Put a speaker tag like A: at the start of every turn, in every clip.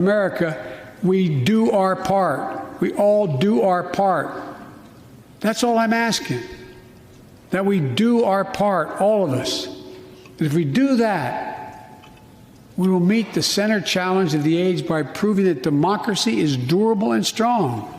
A: America, we do our part. We all do our part. That's all I'm asking, that we do our part, all of us. And if we do that, we will meet the center challenge of the age by proving that democracy is durable and strong.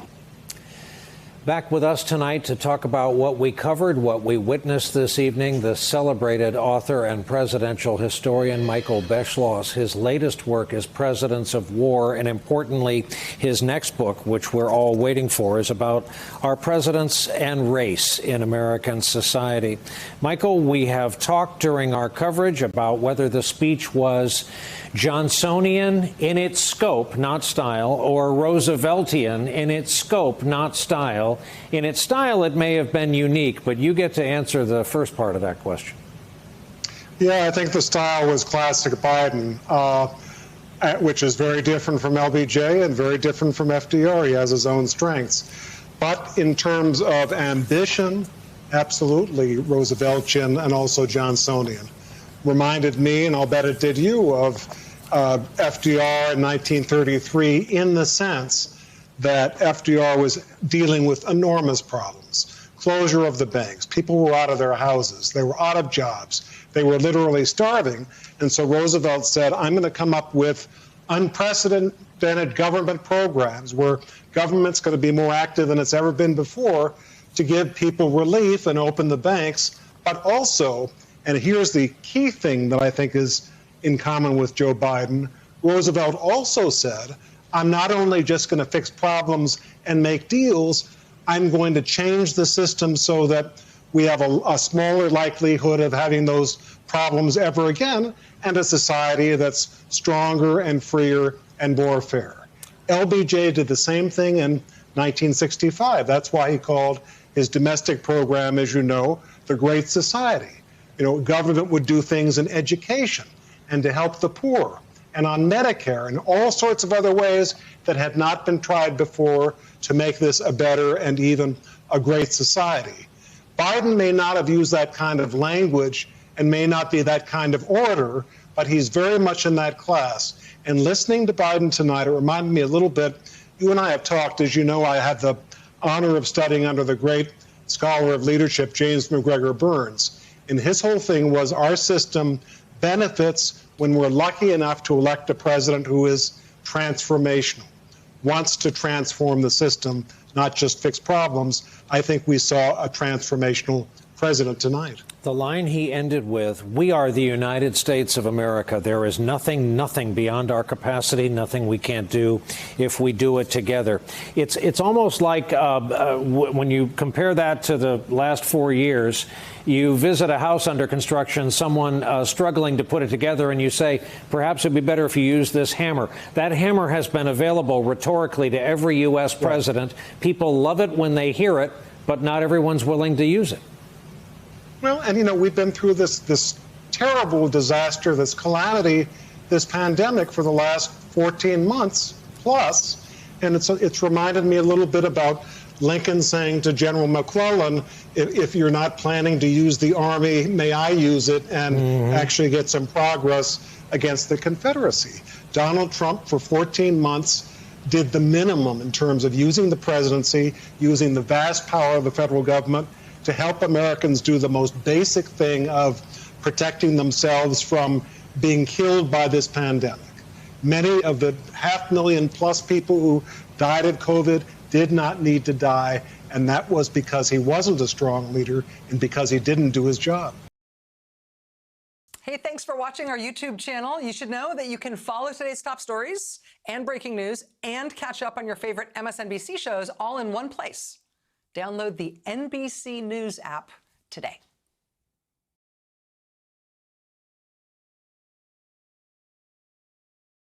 B: Back with us tonight to talk about what we covered, what we witnessed this evening, the celebrated author and presidential historian Michael Beschloss. His latest work is Presidents of War, and importantly, his next book, which we're all waiting for, is about our presidents and race in American society. Michael, we have talked during our coverage about whether the speech was Johnsonian in its scope, not style, or Rooseveltian in its scope, not style. In its style, it may have been unique, but you get to answer the first part of that question.
C: Yeah, I think the style was classic Biden, which is very different from LBJ and very different from FDR. He has his own strengths. But in terms of ambition, absolutely Rooseveltian and also Johnsonian. Reminded me, and I'll bet it did you, of FDR in 1933 in the sense that FDR was dealing with enormous problems. Closure of the banks. People were out of their houses. They were out of jobs. They were literally starving. And so Roosevelt said, I'm going to come up with unprecedented government programs where government's going to be more active than it's ever been before to give people relief and open the banks, but also, and here's the key thing that I think is in common with Joe Biden, Roosevelt also said, I'm not only just going to fix problems and make deals, I'm going to change the system so that we have a smaller likelihood of having those problems ever again, and a society that's stronger and freer and more fair. LBJ did the same thing in 1965. That's why he called his domestic program, as you know, the Great Society. You know, government would do things in education and to help the poor and on Medicare and all sorts of other ways that had not been tried before to make this a better and even a great society. Biden may not have used that kind of language and may not be that kind of orator, but he's very much in that class. And listening to Biden tonight, it reminded me a little bit, you and I have talked, as you know, I had the honor of studying under the great scholar of leadership, James MacGregor Burns. And his whole thing was our system benefits when we're lucky enough to elect a president who is transformational, wants to transform the system, not just fix problems. I think we saw a transformational president tonight.
B: The line he ended with, we are the United States of America. There is nothing beyond our capacity, nothing we can't do if we do it together. It's almost like when you compare that to the last 4 years, you visit a house under construction, someone struggling to put it together, and you say, perhaps it'd be better if you use this hammer. That hammer has been available rhetorically to every U.S. president. People love it when they hear it, but not everyone's willing to use it.
C: Well, and you know, we've been through this terrible disaster, this calamity, this pandemic for the last 14 months plus, and it's reminded me a little bit about Lincoln saying to General McClellan, if you're not planning to use the army, may I use it and actually get some progress against the Confederacy. Donald Trump for 14 months did the minimum in terms of using the presidency, using the vast power of the federal government to help Americans do the most basic thing of protecting themselves from being killed by this pandemic. Many of the 500,000+ people who died of COVID did not need to die, and that was because he wasn't a strong leader and because he didn't do his job.
D: Hey, thanks for watching our YouTube channel. You should know that you can follow today's top stories and breaking news and catch up on your favorite MSNBC shows all in one place. Download the NBC News app today.